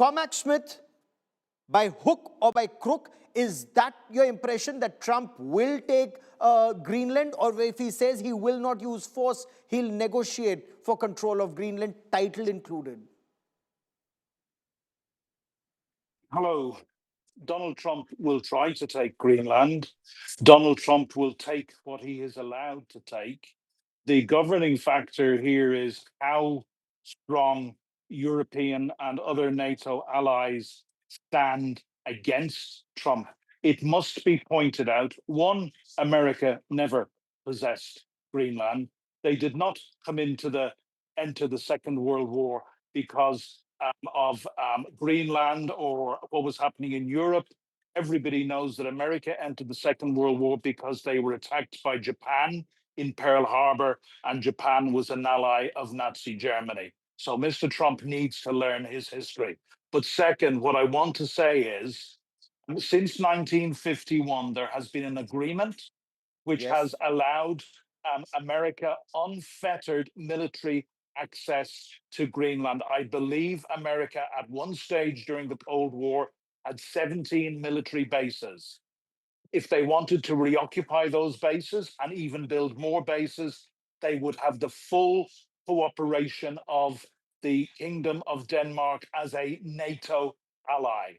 Cormac Smith, by hook or by crook, is that your impression that Trump will take Greenland? Or if he says he will not use force, he'll negotiate for control of Greenland, title included? Hello. Donald Trump will try to take Greenland. Donald Trump will take what he is allowed to take. The governing factor here is how strong European and other NATO allies stand against Trump. It must be pointed out, one, America never possessed Greenland. They did not come into enter the Second World War because of Greenland or what was happening in Europe. Everybody knows that America entered the Second World War because they were attacked by Japan in Pearl Harbor, and Japan was an ally of Nazi Germany. So Mr. Trump needs to learn his history. But second, what I want to say is, since 1951, there has been an agreement which has allowed America unfettered military access to Greenland. I believe America at one stage during the Cold War had 17 military bases. If they wanted to reoccupy those bases and even build more bases, they would have the full cooperation of the Kingdom of Denmark as a NATO ally.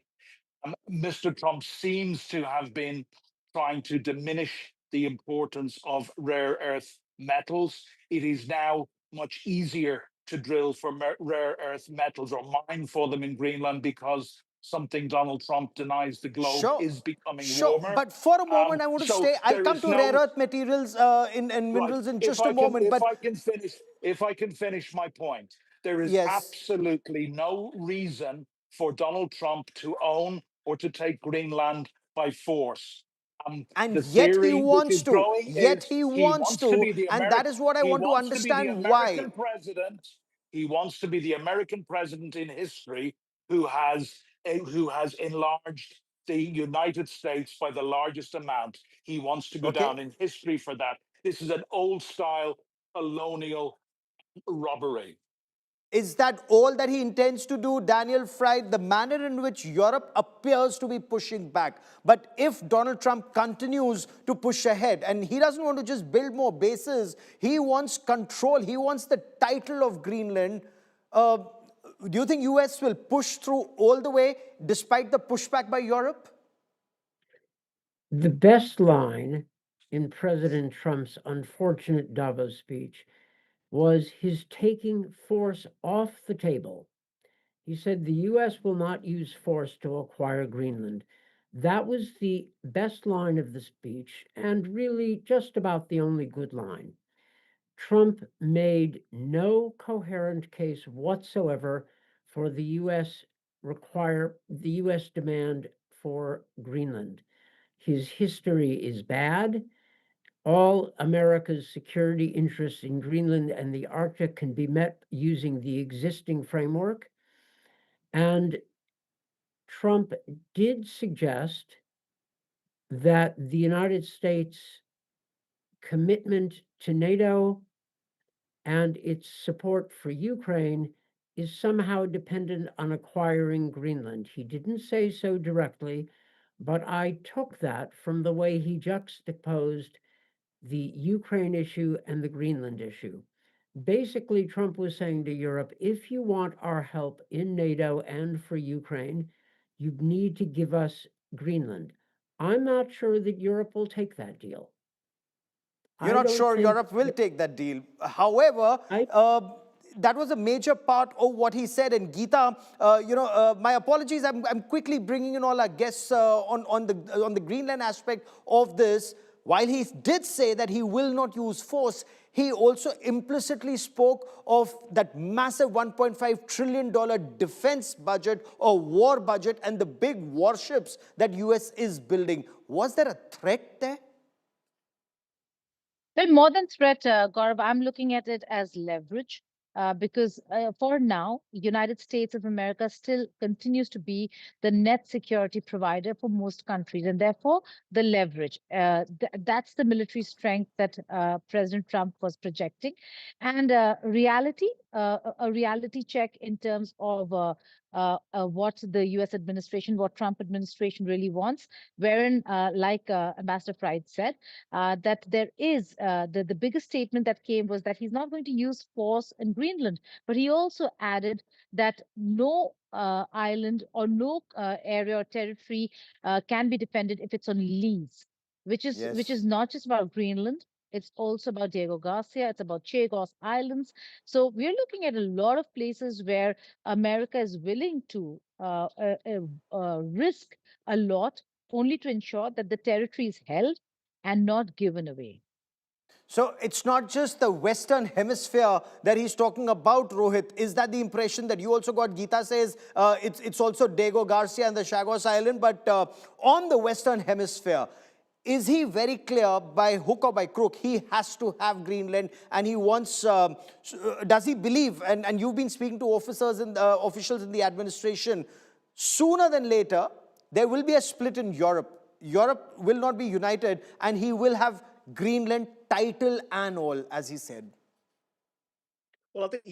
Mr. Trump seems to have been trying to diminish the importance of rare earth metals. It is now much easier to drill for rare earth metals or mine for them in Greenland because something Donald Trump denies the globe is becoming warmer. But for a moment, I want to stay. I'll come to rare earth materials and minerals in just a moment. If I can finish my point, there is absolutely no reason for Donald Trump to own or to take Greenland by force. And yet he wants to. He wants to. And that is what I want to understand why. He wants to be the American president in history who has enlarged the United States by the largest amount. He wants to go down in history for that. This is an old style colonial robbery. Is that all that he intends to do, Daniel Fry? The manner in which Europe appears to be pushing back. But if Donald Trump continues to push ahead, and he doesn't want to just build more bases, he wants control, he wants the title of Greenland. Do you think US will push through all the way despite the pushback by Europe? The best line in President Trump's unfortunate Davos speech was his taking force off the table. He said the US will not use force to acquire Greenland. That was the best line of the speech, and really just about the only good line. Trump made no coherent case whatsoever for the US demand for Greenland. His history is bad. All America's security interests in Greenland and the Arctic can be met using the existing framework. And Trump did suggest that the United States' commitment to NATO and its support for Ukraine is somehow dependent on acquiring Greenland. He didn't say so directly, but I took that from the way he juxtaposed the Ukraine issue and the Greenland issue. Basically, Trump was saying to Europe, if you want our help in NATO and for Ukraine, you need to give us Greenland. I'm not sure that Europe will take that deal. You're not sure Europe will take that deal. However, that was a major part of what he said. And Geeta, my apologies. I'm quickly bringing in all our guests on the Greenland aspect of this. While he did say that he will not use force, he also implicitly spoke of that massive $1.5 trillion defense budget or war budget and the big warships that US is building. Was there a threat there? Well, more than threat, Gaurav, I'm looking at it as leverage. Because for now, United States of America still continues to be the net security provider for most countries, and therefore the leverage. That's the military strength that President Trump was projecting. And reality, a reality check in terms of what the U.S. administration, what Trump administration really wants, wherein, like Ambassador Fried said, that there is the biggest statement that came was that he's not going to use force in Greenland, but he also added that no island or no area or territory can be defended if it's on lease, which Yes. is not just about Greenland. It's also about Diego Garcia. It's about Chagos Islands. So we're looking at a lot of places where America is willing to risk a lot only to ensure that the territory is held and not given away. So it's not just the Western Hemisphere that he's talking about, Rohit. Is that the impression that you also got? Geeta says it's also Diego Garcia and the Chagos Island, but on the Western Hemisphere, is he very clear by hook or by crook? He has to have Greenland, and he wants. Does he believe? And you've been speaking to officers and officials in the administration. Sooner than later, there will be a split in Europe. Europe will not be united, and he will have Greenland title and all, as he said. Well, I think,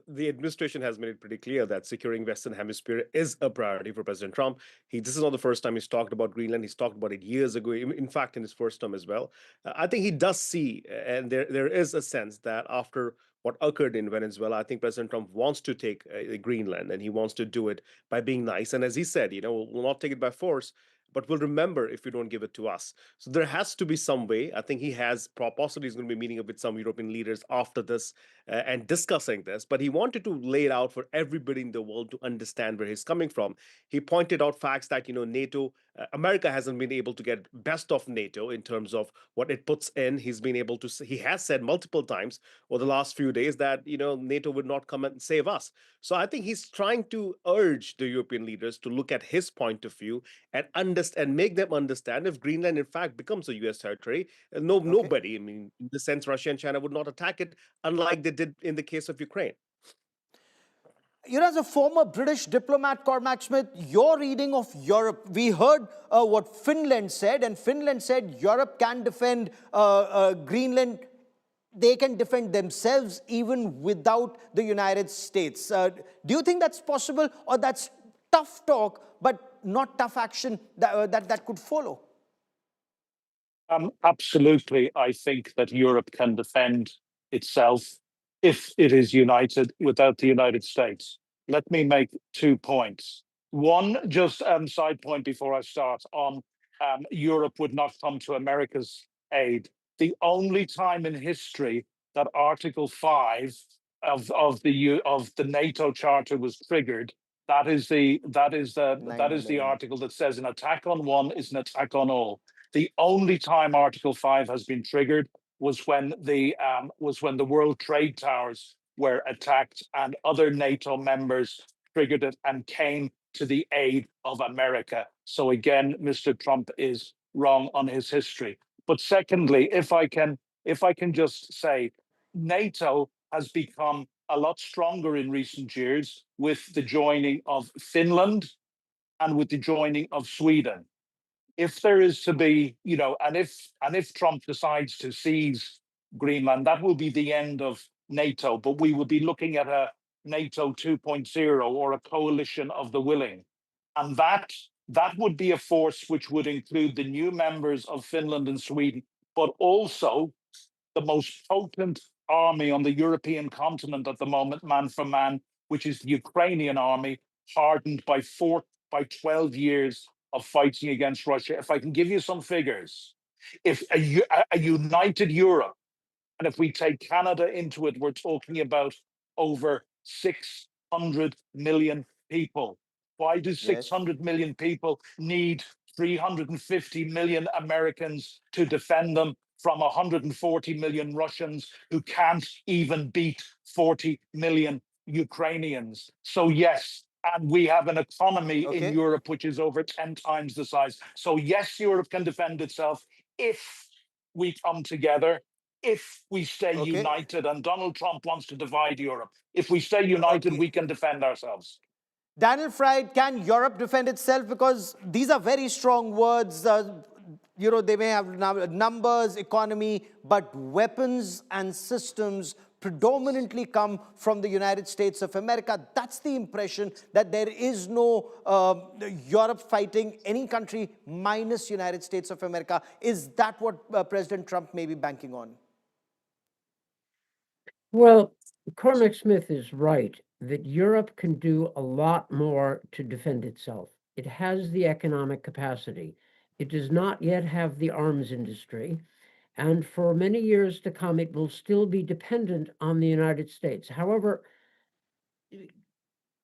the administration has made it pretty clear that securing Western Hemisphere is a priority for President Trump. This is not the first time he's talked about Greenland. He's talked about it years ago, in fact, in his first term as well. I think he does see, and there is a sense that after what occurred in Venezuela, I think President Trump wants to take Greenland, and he wants to do it by being nice. And as he said, we'll not take it by force, but we'll remember if you don't give it to us. So there has to be some way. I think he has possibly is going to be meeting up with some European leaders after this and discussing this. But he wanted to lay it out for everybody in the world to understand where he's coming from. He pointed out facts that NATO, America hasn't been able to get best of NATO in terms of what it puts in. He's been able to. He has said multiple times over the last few days that NATO would not come and save us. So I think he's trying to urge the European leaders to look at his point of view and understand, make them understand if Greenland in fact becomes a U.S. territory. Nobody, I mean, in the sense Russia and China would not attack it, unlike they did in the case of Ukraine. As a former British diplomat, Cormac Smith, your reading of Europe, we heard what Finland said, and Finland said Europe can defend Greenland. They can defend themselves even without the United States. Do you think that's possible, or that's tough talk, but not tough action that could follow? Absolutely. I think that Europe can defend itself if it is united without the United States. Let me make 2 points. One, just side point before I start on Europe would not come to America's aid. The only time in history that Article 5 of the NATO Charter was triggered, that is the article that says an attack on one is an attack on all. The only time Article 5 has been triggered was when the World Trade Towers were attacked, and other NATO members triggered it and came to the aid of America. So again, Mr. Trump is wrong on his history. But secondly, if I can just say, NATO has become a lot stronger in recent years with the joining of Finland and with the joining of Sweden. If there is to be, and if Trump decides to seize Greenland, that will be the end of NATO. But we will be looking at a NATO 2.0 or a coalition of the willing, and that would be a force which would include the new members of Finland and Sweden, but also the most potent army on the European continent at the moment, man for man, which is the Ukrainian army, hardened by 12 years of fighting against Russia. If I can give you some figures, if a united Europe, and if we take Canada into it, we're talking about over 600 million people. Why do 600 million people need 350 million Americans to defend them from 140 million Russians who can't even beat 40 million Ukrainians? So yes, and we have an economy in Europe which is over 10 times the size. So yes, Europe can defend itself if we come together, if we stay united. And Donald Trump wants to divide Europe. If we stay united, we can defend ourselves. Daniel Fried, can Europe defend itself? Because these are very strong words. They may have numbers, economy, but weapons and systems predominantly come from the United States of America. That's the impression, that there is no Europe fighting any country minus United States of America. Is that what President Trump may be banking on? Well, Cormac Smith is right that Europe can do a lot more to defend itself. It has the economic capacity. It does not yet have the arms industry. And for many years to come, it will still be dependent on the United States. However,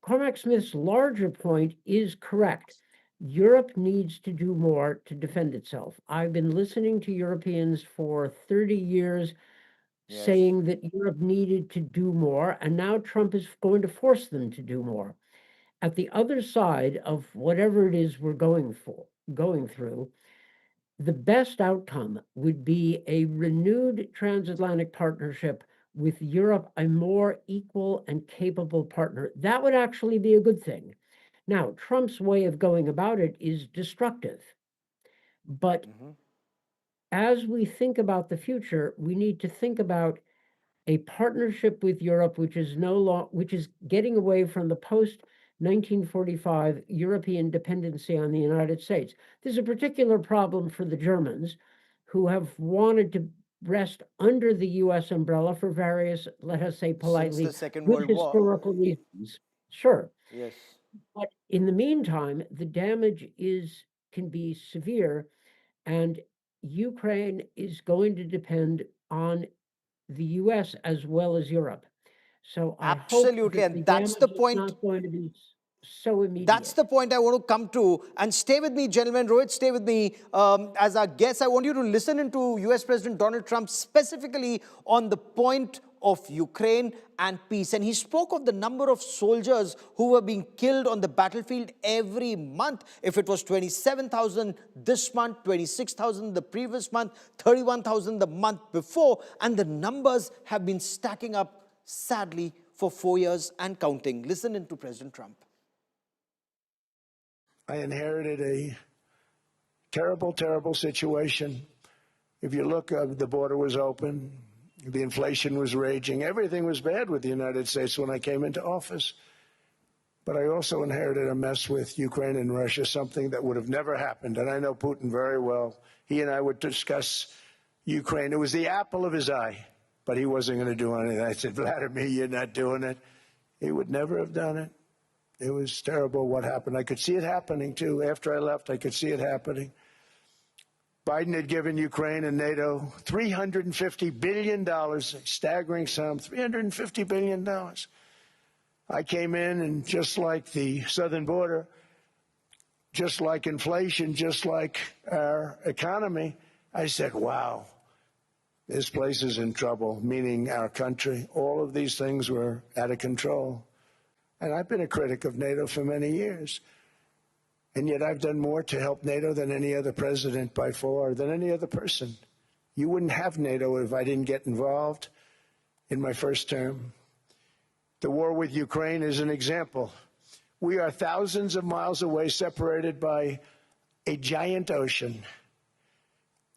Cormac Smith's larger point is correct. Europe needs to do more to defend itself. I've been listening to Europeans for 30 years saying that Europe needed to do more, and now Trump is going to force them to do more. At the other side of whatever it is we're going through, the best outcome would be a renewed transatlantic partnership with Europe, a more equal and capable partner. That would actually be a good thing. Now, Trump's way of going about it is destructive. But as we think about the future, we need to think about a partnership with Europe, which is getting away from the post-1945 European dependency on the United States. There's a particular problem for the Germans, who have wanted to rest under the US umbrella for various, let us say politely, since the Second good World War. historical reasons. Sure. Yes. But in the meantime, the damage can be severe, and Ukraine is going to depend on the US as well as Europe. So I Absolutely, hope that and that's the point. is not going to be so immediate. That's the point I want to come to. And stay with me, gentlemen. Rohit, stay with me. As our guest, I want you to listen into US President Donald Trump specifically on the point of Ukraine and peace. And he spoke of the number of soldiers who were being killed on the battlefield every month. If it was 27,000 this month, 26,000 the previous month, 31,000 the month before. And the numbers have been stacking up, sadly, for 4 years and counting. Listen into President Trump. I inherited a terrible, terrible situation. If you look, the border was open, the inflation was raging, everything was bad with the United States when I came into office. But I also inherited a mess with Ukraine and Russia, something that would have never happened. And I know Putin very well. He and I would discuss Ukraine. It was the apple of his eye, but he wasn't going to do anything. I said, Vladimir, you're not doing it. He would never have done it. It was terrible what happened. I could see it happening, too. After I left, I could see it happening. Biden had given Ukraine and NATO $350 billion, a staggering sum, $350 billion. I came in, and just like the southern border, just like inflation, just like our economy, I said, wow, this place is in trouble, meaning our country. All of these things were out of control. And I've been a critic of NATO for many years. And yet I've done more to help NATO than any other president by far, than any other person. You wouldn't have NATO if I didn't get involved in my first term. The war with Ukraine is an example. We are thousands of miles away, separated by a giant ocean.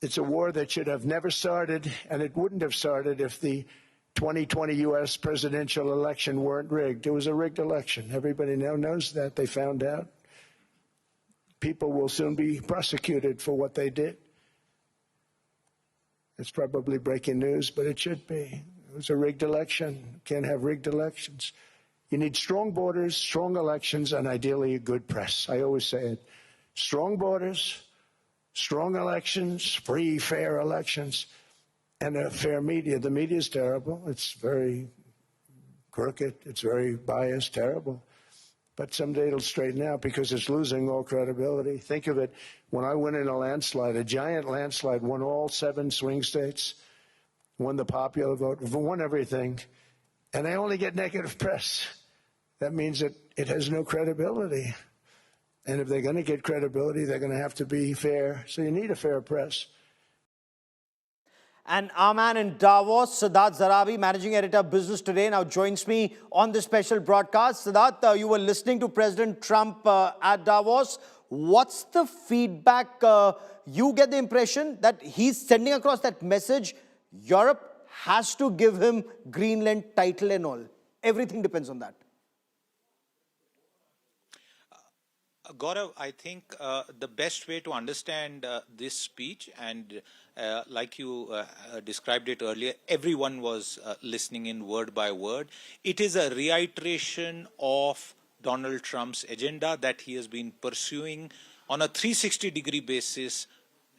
It's a war that should have never started, and it wouldn't have started if the 2020 U.S. presidential election weren't rigged. It was a rigged election. Everybody now knows that. They found out. People will soon be prosecuted for what they did. It's probably breaking news, but it should be. It was a rigged election. Can't have rigged elections. You need strong borders, strong elections, and ideally a good press. I always say it. Strong borders, strong elections, free, fair elections, and a fair media. The media is terrible. It's very crooked. It's very biased, terrible. But someday it'll straighten out because it's losing all credibility. Think of it. When I went in a landslide, a giant landslide, won all 7 swing states, won the popular vote, won everything, and I only get negative press. That means that it has no credibility. And if they're going to get credibility, they're going to have to be fair. So you need a fair press. And our man in Davos, Siddharth Zarabi, Managing Editor of Business Today, now joins me on this special broadcast. Siddharth, you were listening to President Trump at Davos. What's the feedback? You get the impression that he's sending across that message, Europe has to give him Greenland title and all. Everything depends on that. Gaurav, I think the best way to understand this speech, and like you described it earlier, everyone was listening in word by word. It is a reiteration of Donald Trump's agenda that he has been pursuing on a 360-degree basis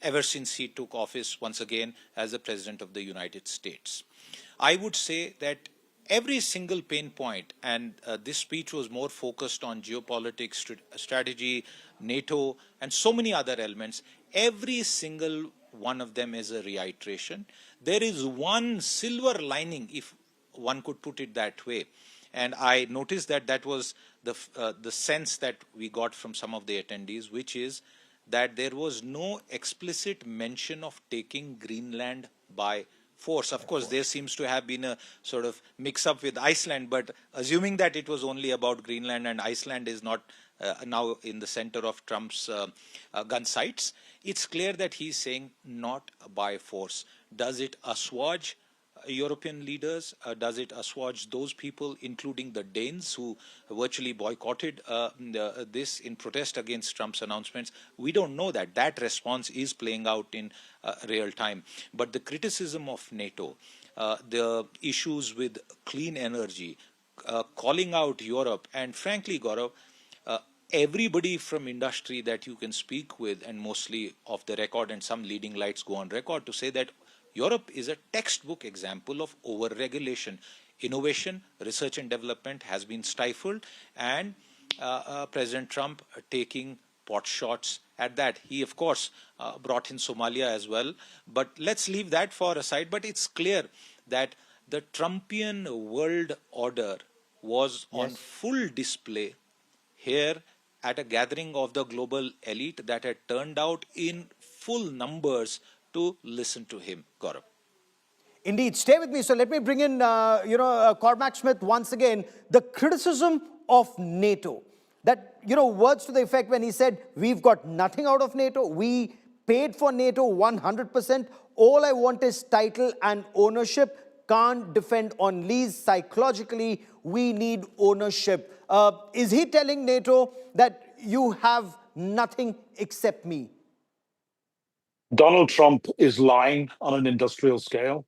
ever since he took office once again as the President of the United States. I would say that every single pain point, and this speech was more focused on geopolitics, strategy, NATO, and so many other elements, every single one of them is a reiteration. There is one silver lining, if one could put it that way. And I noticed that that was the sense that we got from some of the attendees, which is that there was no explicit mention of taking Greenland by force. Of course, there seems to have been a sort of mix-up with Iceland, but assuming that it was only about Greenland and Iceland is not now in the center of Trump's gun sights, it's clear that he's saying not by force. Does it assuage European leaders? Does it assuage those people, including the Danes, who virtually boycotted this in protest against Trump's announcements? We don't know that. That response is playing out in real time. But the criticism of NATO, the issues with clean energy, calling out Europe, and frankly, Gaurav, everybody from industry that you can speak with, and mostly off the record, and some leading lights go on record to say that Europe is a textbook example of over-regulation. Innovation, research and development has been stifled, and President Trump taking pot shots at that. He, of course, brought in Somalia as well, but let's leave that for aside. But it's clear that the Trumpian world order was on full display here at a gathering of the global elite that had turned out in full numbers to listen to him, Gaurav. Indeed. Stay with me. So let me bring in, Cormac Smith once again. The criticism of NATO. That, words to the effect when he said, we've got nothing out of NATO. We paid for NATO 100%. All I want is title and ownership. Can't defend on lease. Psychologically, we need ownership. Is he telling NATO that you have nothing except me? Donald Trump is lying on an industrial scale.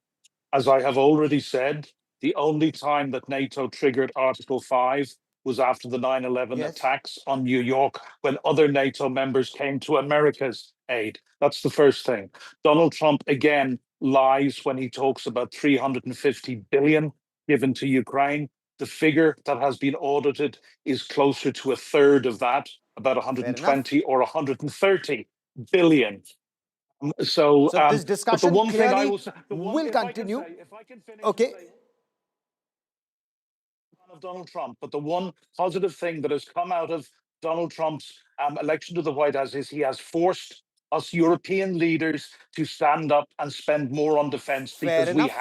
As I have already said, the only time that NATO triggered Article 5 was after the 9/11 attacks on New York, when other NATO members came to America's aid. That's the first thing. Donald Trump, again, lies when he talks about 350 billion given to Ukraine. The figure that has been audited is closer to a third of that, about 120 or 130 billion. So this discussion, but the one thing I clearly will say, will continue. If I can finish, Okay. of Donald Trump, but the one positive thing that has come out of Donald Trump's election to the White House is he has forced us European leaders to stand up and spend more on defense, because we have